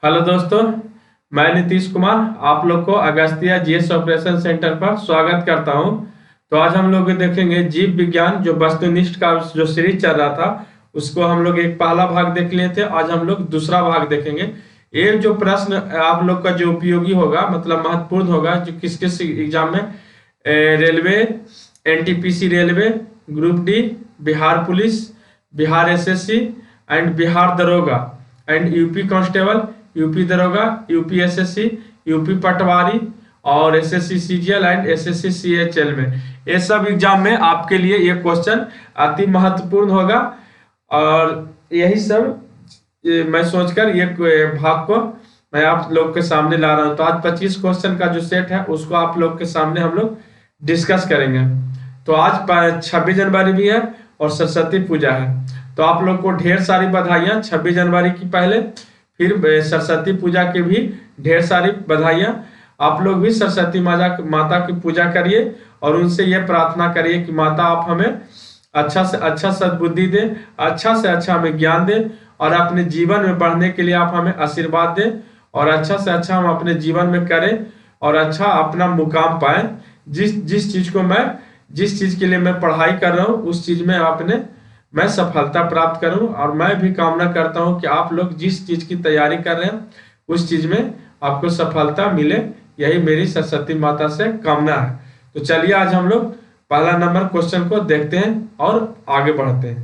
Hello दोस्तों, मैं नीतीश कुमार आप लोग को अगस्तिया जीएस ऑपरेशन सेंटर पर स्वागत करता हूं। तो आज हम लोग देखेंगे जीव विज्ञान जो वस्तुनिष्ठ का जो सीरीज चल रहा था उसको हम लोग एक पहला भाग देख लिए थे। आज हम लोग दूसरा भाग देखेंगे। ये जो प्रश्न आप लोग का जो उपयोगी होगा मतलब महत्वपूर्ण होगा जो किस किस एग्जाम में railway, NTPC railway, group D, Bihar police, Bihar SSC and Bihar दरोगा एंड यूपी कांस्टेबल, यूपी दरोगा, यूपी एसएससी, यूपी पटवारी और SSC CGL and SSC CHL में ये सब एग्जाम में आपके लिए ये क्वेश्चन अति महत्वपूर्ण होगा। और यही सब मैं सोचकर ये भाग को मैं आप लोग के सामने ला रहा हूं। तो आज 25 क्वेश्चन का जो सेट है उसको आप लोग के सामने हम लोग डिस्कस करेंगे। तो आज 26 जनवरी भी है और सरस्वती पूजा है, तो आप लोग को ढेर सारी बधाइयां 26 जनवरी की पहले, फिर सरस्वती पूजा की भी ढेर सारी बधाइयां। आप लोग भी सरस्वती माता की पूजा करिए और उनसे यह प्रार्थना करिए कि माता आप हमें अच्छा से अच्छा सद्बुद्धि दे, अच्छा से अच्छा हमें ज्ञान दे और अपने जीवन में बढ़ने के लिए आप हमें आशीर्वाद दें और अच्छा से अच्छा हम अपने जीवन में करें और अच्छा अपना मुकाम पाए। जिस चीज के लिए मैं पढ़ाई कर रहा हूँ उस चीज में मैं सफलता प्राप्त करूं। और मैं भी कामना करता हूं कि आप लोग जिस चीज की तैयारी कर रहे हैं उस चीज में आपको सफलता मिले, यही मेरी सरस्वती माता से कामना है। तो चलिए आज हम लोग पहला नंबर क्वेश्चन को देखते हैं और आगे बढ़ते हैं।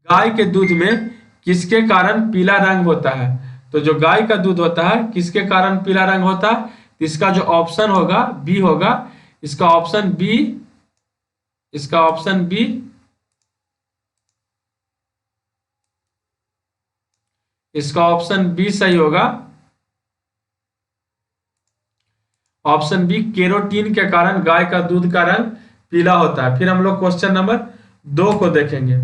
गाय के दूध में किसके कारण पीला रंग होता है? तो जो गाय का दूध होता है किसके कारण पीला रंग होता है? तो इसका जो ऑप्शन होगा बी होगा। इसका ऑप्शन बी इसका ऑप्शन बी सही होगा। ऑप्शन बी, केरोटीन के कारण गाय का दूध का रंग पीला होता है। फिर हम लोग क्वेश्चन नंबर 2 को देखेंगे।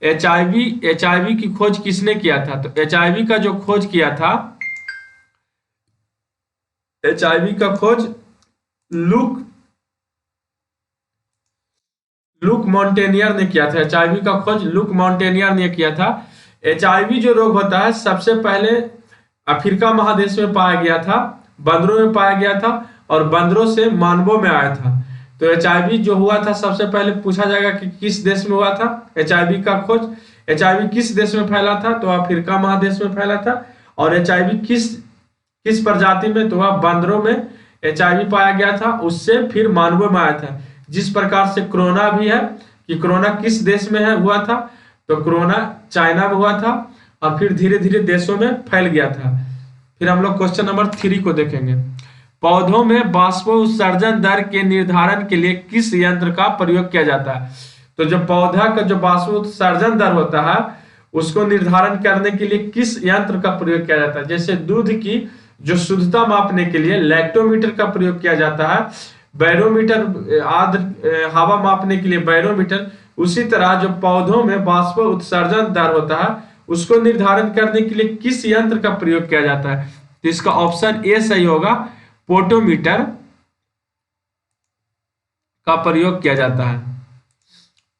एचआईवी की खोज किसने किया था? तो एचआईवी का जो खोज किया था, एचआईवी का खोज लुक मॉन्टेनियर ने किया था। एचआईवी का खोज लुक मॉन्टेनियर ने किया था। एचआईवी जो रोग होता है सबसे पहले अफ्रीका महादेश में पाया गया था, बंदरों में पाया गया था और बंदरों से मानवों में आया था। तो एचआईवी जो हुआ था सबसे पहले पूछा जाएगा कि किस देश में हुआ था एचआईवी का खोज। एचआईवी किस देश में फैला था? तो अफ्रीका महादेश में फैला था। और एचआईवी किस प्रजाति में? तो वह बंदरों में एचआईवी पाया गया था, उससे फिर मानवों में आया था। जिस प्रकार से कोरोना भी है कि कोरोना किस देश में हुआ था? तो कोरोना चाइना में हुआ था और फिर धीरे धीरे देशों में फैल गया था। फिर हम लोग क्वेश्चन नंबर 3 को देखेंगे। पौधों में बाष्पोत्सर्जन दर के निर्धारण के लिए किस यंत्र का प्रयोग किया जाता है? तो जो पौधा का जो बाष्पोत्सर्जन दर होता है उसको निर्धारण करने के लिए किस यंत्र का प्रयोग किया जाता है? जैसे दूध की जो शुद्धता मापने के लिए लैक्टोमीटर का प्रयोग किया जाता है, बैरोमीटर आर्द्र हवा मापने के लिए बैरोमीटर, उसी तरह जो पौधों में बाष्प उत्सर्जन दर होता है उसको निर्धारण करने के लिए किस यंत्र का प्रयोग किया जाता है? तो इसका ऑप्शन ए सही होगा, पोटोमीटर का प्रयोग किया जाता है।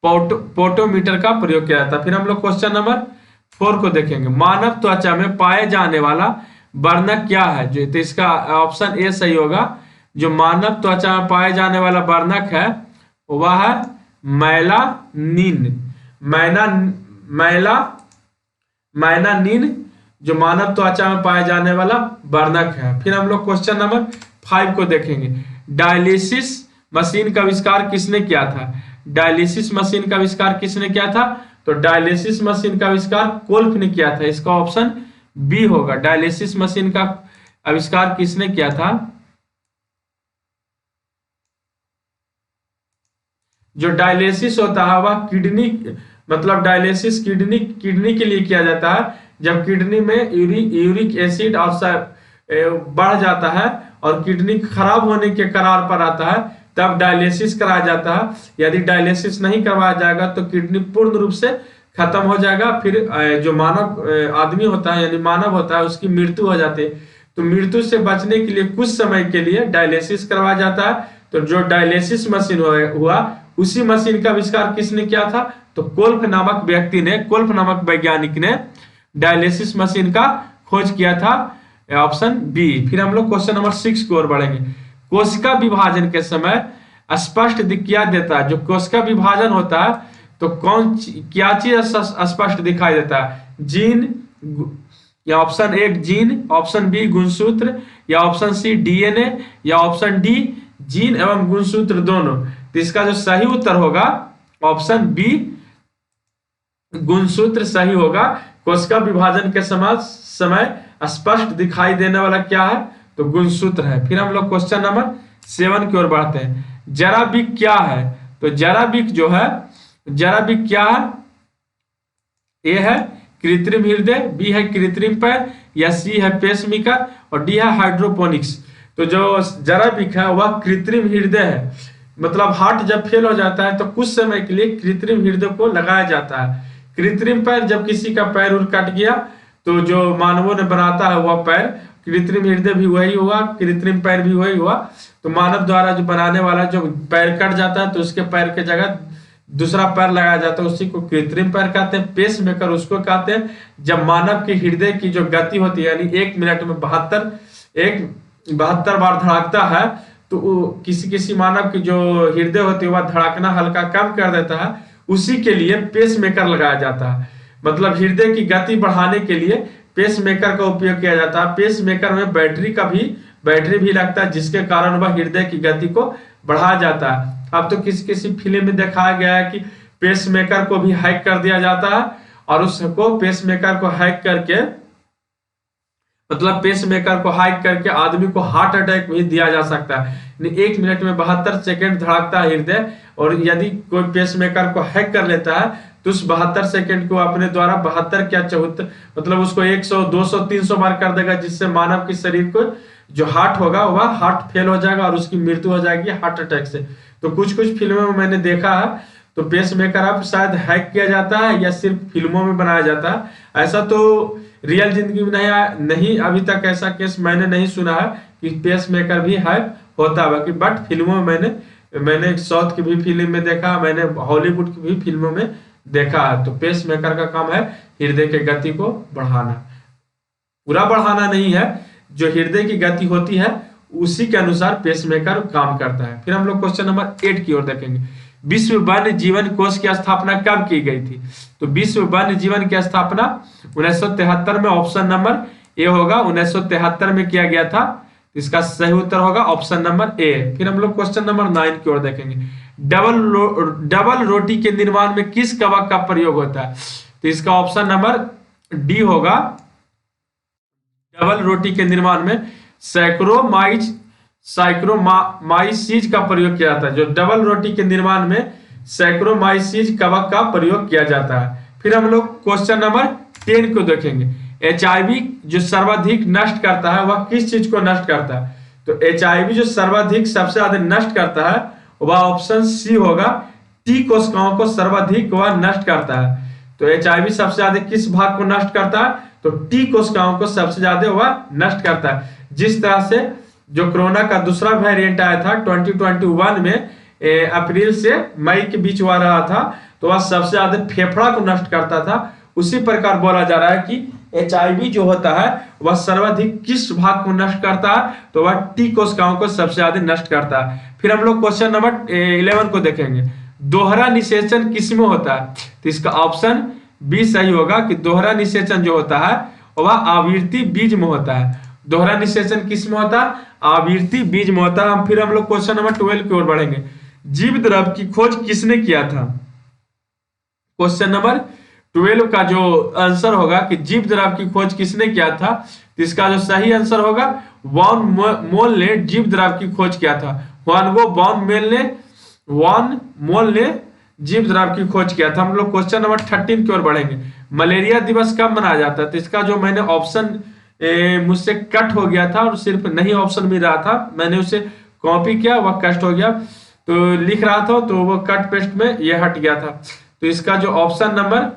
पोटोमीटर का प्रयोग किया जाता है। फिर हम लोग क्वेश्चन नंबर 4 को देखेंगे। मानव त्वचा में पाए जाने वाला वर्णक क्या है? जो तो इसका ऑप्शन ए सही होगा। जो मानव त्वचा में पाए जाने वाला वर्णक है वह है मैलानिन जो मानव त्वचा में पाए जाने वाला वर्णक है। फिर हम लोग क्वेश्चन नंबर 5 को देखेंगे। डायलिसिस मशीन का आविष्कार किसने किया था? डायलिसिस मशीन का आविष्कार किसने किया था? तो डायलिसिस मशीन का आविष्कार कोल्फ ने किया था। इसका ऑप्शन बी होगा। डायलिसिस मशीन का आविष्कार किसने किया था? जो डायलिसिस होता है वह किडनी मतलब डायलिसिस किडनी के लिए किया जाता है। जब किडनी में यूरिक एसिड और बढ़ जाता है और किडनी खराब होने के कगार पर आता है तब डायलिसिस कराया जाता है। यदि डायलिसिस नहीं करवाया जाएगा तो किडनी पूर्ण रूप से खत्म हो जाएगा। फिर जो मानव आदमी होता है यानी मानव होता है उसकी मृत्यु हो जाती है। तो मृत्यु से बचने के लिए कुछ समय के लिए डायलिसिस करवाया जाता है। तो जो डायलिसिस मशीन हुआ उसी मशीन का आविष्कार किसने किया था? तो कोल्फ नामक वैज्ञानिक ने डायलिसिस मशीन का खोज किया था? Option B. फिर हम लोग क्वेश्चन नंबर 6 की ओर बढ़ेंगे। कोशिका विभाजन के समय स्पष्ट क्या देता है? जो कोशिका विभाजन होता है तो क्या चीज स्पष्ट दिखाई देता है? जीन, या option A gene, option B गुणसूत्र, या ऑप्शन सी डीएनए, या ऑप्शन डी जीन एवं गुणसूत्र दोनों। तो इसका जो सही उत्तर होगा ऑप्शन बी गुणसूत्र सही होगा। कोशिका विभाजन के समय स्पष्ट दिखाई देने वाला क्या है? तो गुणसूत्र है। फिर हम लोग क्वेश्चन नंबर 7 की ओर बढ़ते हैं। जराबिक क्या है? तो जराबिक जो है, जराबिक क्या है? ए है कृत्रिम हृदय, बी है कृत्रिम पैर, या सी है पेसमेकर, और डी है हाइड्रोपोनिक्स। तो जो जराबिक है वह कृत्रिम हृदय है। मतलब हार्ट जब फेल हो जाता है तो कुछ समय के लिए कृत्रिम हृदय को लगाया जाता है। कृत्रिम पैर, जब किसी का पैर उर कट गया तो जो मानवों ने बनाता है वह पैर, कृत्रिम हृदय भी वही हुआ, कृत्रिम पैर भी वही हुआ। तो मानव द्वारा जो बनाने वाला जो पैर कट जाता है तो उसके पैर के जगह दूसरा पैर लगाया जाता है, उसी को कृत्रिम पैर कहते हैं। पेस मेकर उसको कहते हैं जब मानव की हृदय की जो गति होती है, यानी 1 मिनट में 72 बार धड़कता है, तो किसी मानव की जो हृदय होती है वह धड़कना हल्का कम कर देता है, उसी के लिए पेस मेकर लगाया जाता है। मतलब हृदय की गति बढ़ाने के लिए पेस मेकर का उपयोग किया जाता है। पेस मेकर में बैटरी भी लगता है, जिसके कारण वह हृदय की गति को बढ़ाया जाता है। अब तो किसी फिल्म में दिखाया गया है कि पेस मेकर को भी हैक कर दिया जाता है, और उसको पेस मेकर को हैक करके, मतलब पेस मेकर को हैक करके आदमी को हार्ट अटैक भी दिया जा सकता है। 1 मिनट में 72 सेकंड धड़कता है हृदय, और यदि कोई पेस मेकर को हैक कर लेता है तो उस 72 सेकंड को अपने द्वारा 72 क्या 74, मतलब उसको 100, 200, 300 बार कर देगा, जिससे मानव के शरीर को जो हार्ट होगा वह हार्ट फेल हो जाएगा और उसकी मृत्यु हो जाएगी हार्ट अटैक से। तो कुछ फिल्मों में मैंने देखा है। तो पेस मेकर अब शायद हैक किया जाता है या सिर्फ फिल्मों में बनाया जाता है। ऐसा तो रियल जिंदगी में नहीं अभी तक ऐसा केस मैंने नहीं सुना है कि पेस मेकर भी हैक होता है। बट फिल्मों में मैंने साउथ की भी फिल्म में देखा, मैंने हॉलीवुड की भी फिल्मों में देखा है। तो पेस मेकर का काम है हृदय की गति को बढ़ाना, पूरा बढ़ाना नहीं है, जो हृदय की गति होती है उसी के अनुसार पेसमेकर काम करता है। फिर हम लोग क्वेश्चन नंबर 8 की ओर देखेंगे। विश्व वन्य जीवन कोष की स्थापना कब की गई थी? तो विश्व वन्य जीवन की स्थापना 1973 में, ऑप्शन नंबर ए होगा, 1973 में किया गया था। इसका सही उत्तर होगा ऑप्शन नंबर ए। फिर हम लोग क्वेश्चन नंबर 9 की ओर देखेंगे। डबल रोटी के निर्माण में किस कवक का प्रयोग होता है? तो इसका ऑप्शन नंबर डी होगा। डबल रोटी के निर्माण में सैक्रोमाइसीज का प्रयोग किया जाता है। जो डबल रोटी के निर्माण में सैक्रोमाइसीज कवक का प्रयोग किया जाता है। फिर हम लोग क्वेश्चन नंबर 10 को देखेंगे। HIV जो सर्वाधिक नष्ट करता है वह किस चीज को नष्ट करता है? तो HIV जो सर्वाधिक सबसे ज्यादा नष्ट करता है वह ऑप्शन सी होगा, टी कोशिकाओं को सर्वाधिक वह नष्ट करता है। तो HIV सबसे ज्यादा किस भाग को नष्ट करता है? तो टी कोशिकाओं को सबसे ज्यादा वह नष्ट करता है। जिस तरह से जो कोरोना का दूसरा वेरिएंट आया था 2021 में, अप्रैल से मई के बीच हुआ रहा था, तो वह सबसे ज्यादा फेफड़ा को नष्ट करता था। उसी प्रकार बोला जा रहा है कि HIV जो होता है वह सर्वाधिक किस भाग को नष्ट करता है? तो वह टी कोशिकाओं को सबसे ज्यादा नष्ट करता है। फिर हम लोग क्वेश्चन नंबर 11 को देखेंगे। दोहरा निषेचन किसमें होता है? तो इसका ऑप्शन बी सही होगा कि दोहरा निषेचन जो होता है वह आवृत्ति बीज में होता है। दोहरा निषेचन किस में होता है? आवृत्ति बीज में होता है। फिर हम लोग क्वेश्चन नंबर 12 की ओर बढ़ेंगे। जीव द्रव की खोज किसने किया था? क्वेश्चन नंबर 12 का जो आंसर होगा कि जीव द्रव की खोज किसने किया था, तो इसका जो सही आंसर होगा वॉन मोल ने जीव द्रव की खोज किया था। वॉन मोल ने जीव द्रव की खोज किया था। हम लोग क्वेश्चन नंबर 13 की ओर बढ़ेंगे। मलेरिया दिवस कब मनाया जाता है? तो इसका जो मैंने ऑप्शन मुझसे कट हो गया था और सिर्फ नहीं ऑप्शन मिल रहा था, मैंने उसे कॉपी किया, वह कट हो गया, तो लिख रहा था तो वो कट पेस्ट में ये हट गया था। तो इसका जो ऑप्शन नंबर,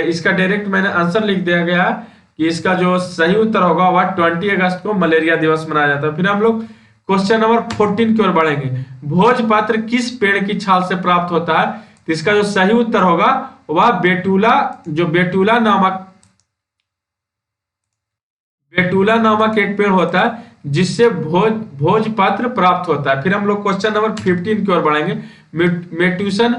इसका डायरेक्ट मैंने आंसर लिख दिया गया कि इसका जो सही उत्तर होगा वह 20 अगस्त को मलेरिया दिवस मनाया जाता है। फिर हम लोग क्वेश्चन नंबर 14 की ओर बढ़ेंगे। भोजपत्र किस पेड़ की छाल से प्राप्त होता है? तो इसका जो सही उत्तर होगा वह बेटुला नामक बेटुला नामक एक पेड़ होता है जिससे भोजपत्र प्राप्त होता है। फिर हम लोग क्वेश्चन नंबर 15 की ओर बढ़ेंगे। म्यूटेशन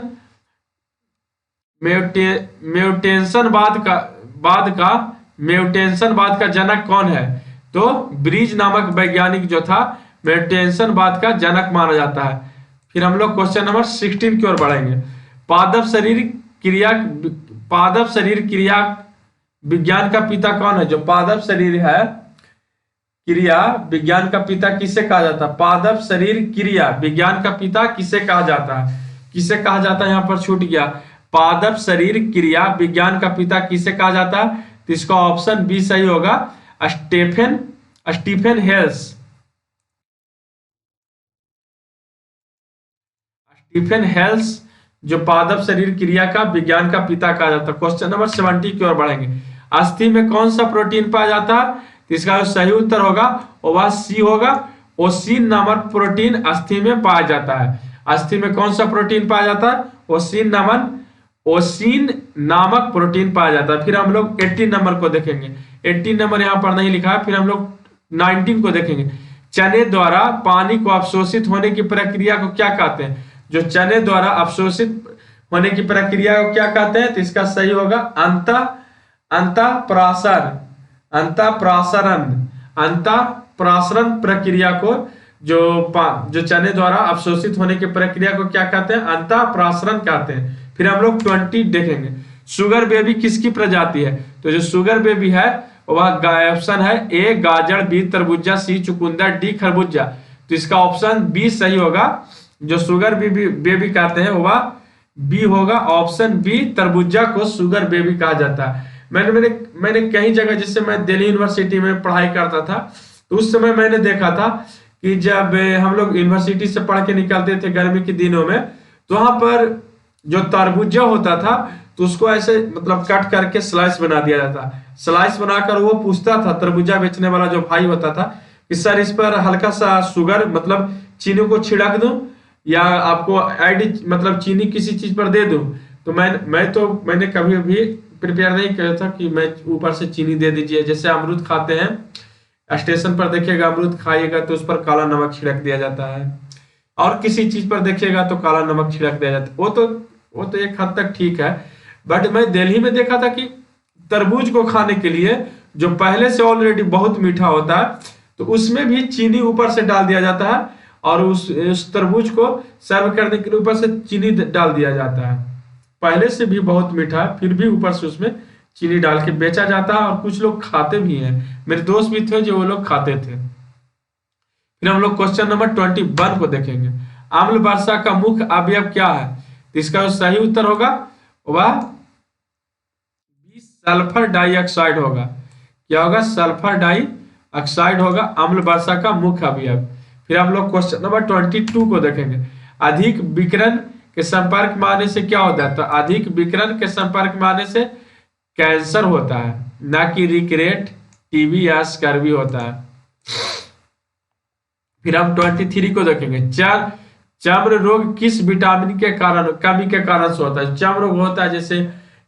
म्यूटेशनवाद का जनक कौन है? तो ब्रीज नामक वैज्ञानिक जो था म्यूटेशनवाद का जनक माना जाता है। फिर हम लोग क्वेश्चन नंबर 16 की ओर बढ़ेंगे। पादप शरीर क्रिया विज्ञान का पिता कौन है? जो पादप शरीर है क्रिया विज्ञान का पिता किसे कहा जाता है? पादप शरीर क्रिया विज्ञान का पिता किसे कहा जाता है? किसे कहा जाता है? यहाँ पर छूट गया। पादप शरीर क्रिया विज्ञान का पिता किसे कहा जाता है? तो इसका ऑप्शन बी सही होगा, स्टीफन हेल्स। स्टीफन हेल्स जो पादप शरीर क्रिया का विज्ञान का पिता कहा जाता है। क्वेश्चन नंबर 70 की ओर बढ़ेंगे। अस्थि में कौन सा प्रोटीन पाया जाता है? तो इसका जो सही उत्तर होगा वह सी होगा। ओसिन नामक प्रोटीन अस्थि में पाया जाता है। अस्थि में कौन सा प्रोटीन पाया जाता है? ओसिन नामक प्रोटीन पाया जाता है। फिर हम लोग 18 नंबर को देखेंगे। 18 नंबर यहाँ पर नहीं लिखा है। फिर हम लोग 19 को देखेंगे। चने द्वारा पानी को अवशोषित होने की प्रक्रिया को क्या कहते हैं? जो चने द्वारा अवशोषित होने की प्रक्रिया को क्या कहते हैं? तो इसका सही होगा अंतःप्रासरण प्रक्रिया को जो चने द्वारा अवशोषित होने की प्रक्रिया को क्या कहते हैं? अंतःप्रासरण कहते हैं। फिर हम लोग 20 देखेंगे। शुगर बेबी किसकी प्रजाति है? तो जो शुगर बेबी है वह ऑप्शन है ए गाजर, बी तरबूजा, सी चुकंदर, डी खरबूजा। तो इसका ऑप्शन बी सही होगा। जो शुगर बेबी कहते हैं वह बी होगा। ऑप्शन बी तरबूजा को शुगर बेबी कहा जाता है। मैंने कई जगह, जैसे मैं दिल्ली यूनिवर्सिटी में पढ़ाई करता था तो उस समय मैंने देखा था कि जब हम लोग यूनिवर्सिटी से पढ़ के निकलते थे गर्मी के दिनों में, तो वहां पर जो तरबूजा होता था तो उसको ऐसे मतलब कट करके स्लाइस बना दिया जाता। स्लाइस बनाकर वो पूछता था, तरबूजा बेचने वाला जो भाई होता था, कि सर इस पर हल्का सा शुगर मतलब चीनी को छिड़क दूं या आपको ऐड मतलब चीनी किसी चीज पर दे दूं? तो मैंने कभी भी प्रिपेयर नहीं किया था कि मैं ऊपर से चीनी दे दीजिए। जैसे अमरूद खाते हैं, स्टेशन पर देखिएगा अमरूद खाइएगा तो उस पर काला नमक छिड़क दिया जाता है, और किसी चीज पर देखिएगा तो काला नमक छिड़क दिया जाता है। वो तो एक हद तक ठीक है, बट मैं दिल्ली में देखा था कि तरबूज को खाने के लिए जो पहले से ऑलरेडी बहुत मीठा होता है तो उसमें भी चीनी ऊपर से डाल दिया जाता है, और उस तरबूज को सर्व करने के लिए ऊपर से चीनी डाल दिया जाता है। पहले से भी बहुत मीठा है फिर भी ऊपर से उसमें चीनी डाल के बेचा जाता है, और कुछ लोग खाते भी हैं। मेरे दोस्त भी थे जो वो लोग खाते थे। फिर हम लोग क्वेश्चन नंबर 21 को देखेंगे। अम्ल वर्षा का मुख्य अवयव क्या है? तो इसका जो सही उत्तर होगा वह सल्फर डाइऑक्साइड होगा। क्या होगा? सल्फर डाइऑक्साइड होगा अम्ल वर्षा का मुख्य अवयव। फिर हम लोग क्वेश्चन नंबर 22 को देखेंगे। अधिक विकिरण के संपर्क में आने से क्या होता है? तो अधिक विकिरण के संपर्क में आने से कैंसर होता है, ना कि रिकेट, टीबी या स्कर्वी होता है। फिर हम 23 को देखेंगे। चर्म रोग किस विटामिन के कारण कमी के कारण से होता है? चर्म रोग होता है जैसे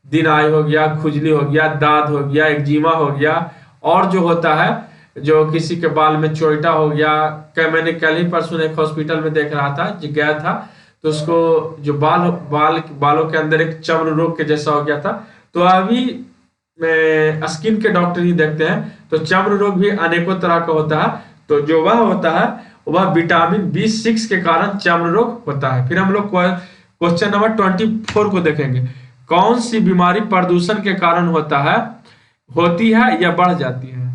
दिनाई हो गया, खुजली हो गया, दाद हो गया, एक्जिमा हो गया, और जो होता है जो किसी के बाल में चोइटा हो गया। मैंने कल ही परसों एक हॉस्पिटल में देख रहा था, जो गया था तो उसको जो बालों के अंदर एक चर्म रोग के जैसा हो गया था। तो अभी स्किन के डॉक्टर ही देखते हैं, तो चर्म रोग भी अनेकों तरह का होता है। तो जो वह होता है वह विटामिन B6 के कारण चर्म रोग होता है। फिर हम लोग क्वेश्चन नंबर 24 को देखेंगे। कौन सी बीमारी प्रदूषण के कारण होती है या बढ़ जाती है?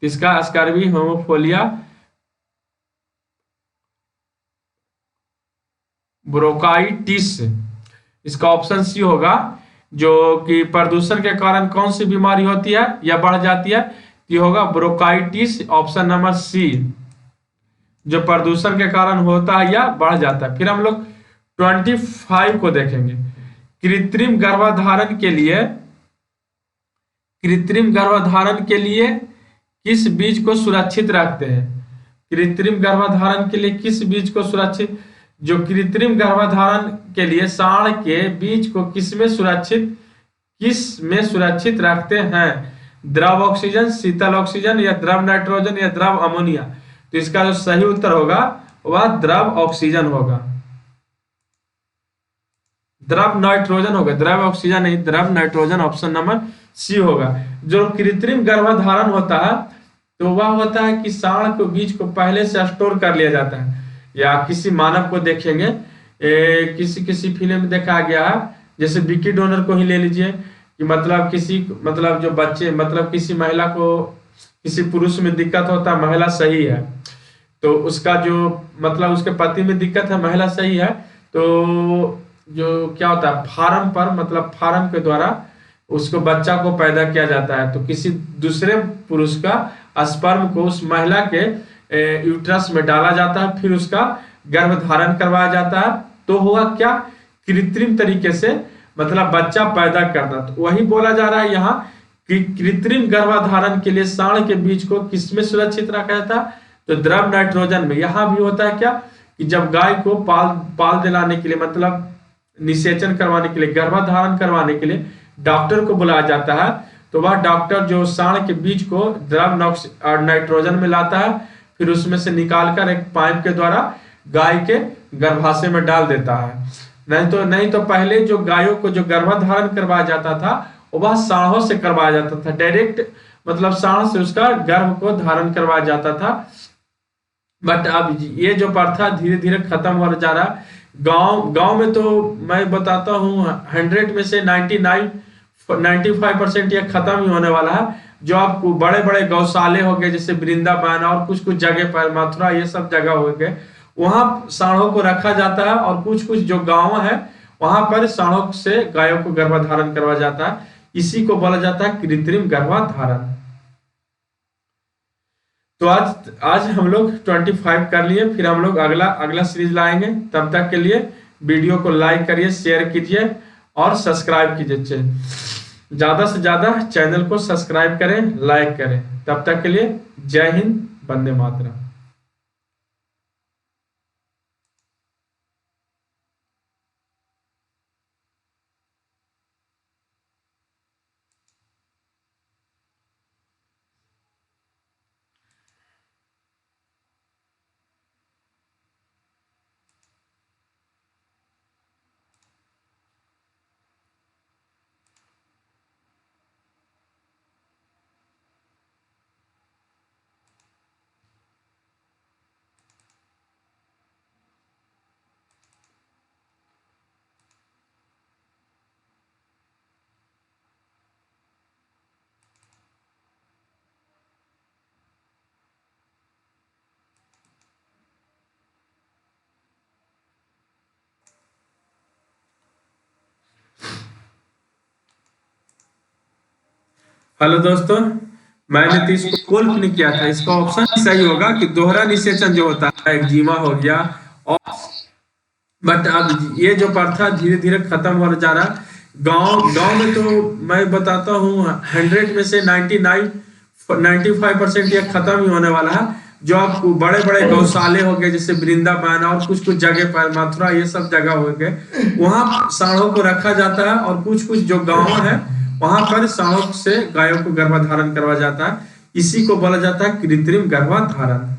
इसका स्कर्वी, होमोफिलिया, ब्रोंकाइटिस। इसका ऑप्शन सी होगा, जो कि प्रदूषण के कारण कौन सी बीमारी होती है या बढ़ जाती है? ये होगा ब्रोंकाइटिस, ऑप्शन नंबर सी, जो प्रदूषण के कारण होता है या बढ़ जाता है। फिर हम लोग 25 को देखेंगे। कृत्रिम गर्भधारण के लिए किस बीज को सुरक्षित रखते हैं? कृत्रिम गर्भधारण के लिए किस बीज को सुरक्षित जो कृत्रिम गर्भधारण के लिए साँड के बीज को किस में सुरक्षित रखते हैं? द्रव ऑक्सीजन, शीतल ऑक्सीजन, या द्रव नाइट्रोजन, या द्रव अमोनिया। तो इसका जो सही उत्तर होगा वह द्रव ऑक्सीजन होगा, द्रव नाइट्रोजन होगा, द्रव ऑक्सीजन नहीं, द्रव नाइट्रोजन, ऑप्शन नंबर सी होगा। जो कृत्रिम गर्भधारण होता है तो वह होता है कि सांड को बीज को पहले से स्टोर कर लिया जाता है, या किसी मानव को देखेंगे किसी किसी फिल्म में देखा गया है, जैसे विकी डोनर को ही ले लीजिए कि मतलब किसी मतलब जो बच्चे मतलब किसी महिला को किसी पुरुष में दिक्कत होता है, महिला सही है तो उसका जो मतलब उसके पति में दिक्कत है, महिला सही है, तो जो क्या होता है फार्म पर मतलब फार्म के द्वारा उसको बच्चा को पैदा किया जाता है, तो किसी दूसरे पुरुष का स्पर्म को उस महिला के यूट्रस में डाला जाता है, फिर उसका गर्भ धारण करवाया जाता है, तो हुआ क्या कृत्रिम तरीके से मतलब बच्चा पैदा करना। तो वही बोला जा रहा है यहाँ कि कृत्रिम गर्भधारण के लिए सांड के बीज को किसमें सुरक्षित रखा जाता है, तो द्रव नाइट्रोजन में। यहाँ भी होता है क्या कि जब गाय को पाल दिलाने के लिए मतलब निषेचन करवाने के लिए, गर्भधारण करवाने के लिए डॉक्टर को बुलाया जाता है, तो वह डॉक्टर जो सांड के बीज को द्रव नाइट्रोजन में लाता है, फिर उसमें से निकालकर एक पाइप के द्वारा गाय के गर्भाशय में डाल देता है। नहीं तो पहले जो गायों को जो गर्भधारण करवाया जाता था वह सांडों से करवाया जाता था, डायरेक्ट मतलब सांड से उसका गर्भ को धारण करवाया जाता था। बट अब ये जो प्रथा धीरे धीरे खत्म हो जा रहा है। गांव में तो मैं बताता हूँ 100 में से 95% ये खत्म ही होने वाला है। जो आपको बड़े बड़े गौशाले हो गए जैसे वृंदावन और कुछ जगह पर मथुरा ये सब जगह हो गए, वहां सांडों को रखा जाता है, और कुछ जो गांव है वहां पर सांडों से गायों को गर्भधारण करवाया जाता है। इसी को बोला जाता है कृत्रिम गर्भधारण। तो आज हम लोग 25 कर लिए, फिर हम लोग अगला सीरीज लाएंगे। तब तक के लिए वीडियो को लाइक करिए, शेयर कीजिए और सब्सक्राइब कीजिए। ज्यादा से ज्यादा चैनल को सब्सक्राइब करें, लाइक करें। तब तक के लिए जय हिंद, वंदे मातरम। हेलो दोस्तों, मैंने तो इसको कोल्फ नहीं किया था। इसका ऑप्शन सही होगा कि दोहरा निषेचन जो होता है एक्जिमा हो गया। और बट अब ये जो प्रथा धीरे धीरे खत्म हो जा रहा है। गांव में तो मैं बताता हूँ 100 में से 95% ये खत्म ही होने वाला है। जो आपको बड़े बड़े गौशाले हो गए जैसे वृंदावन और कुछ जगह पर मथुरा ये सब जगह हो गए, वहां सांडों को रखा जाता है, और कुछ जो गांव है वहां पर सांडों से गायों को गर्भधारण करवाया जाता है। इसी को बोला जाता है कृत्रिम गर्भधारण।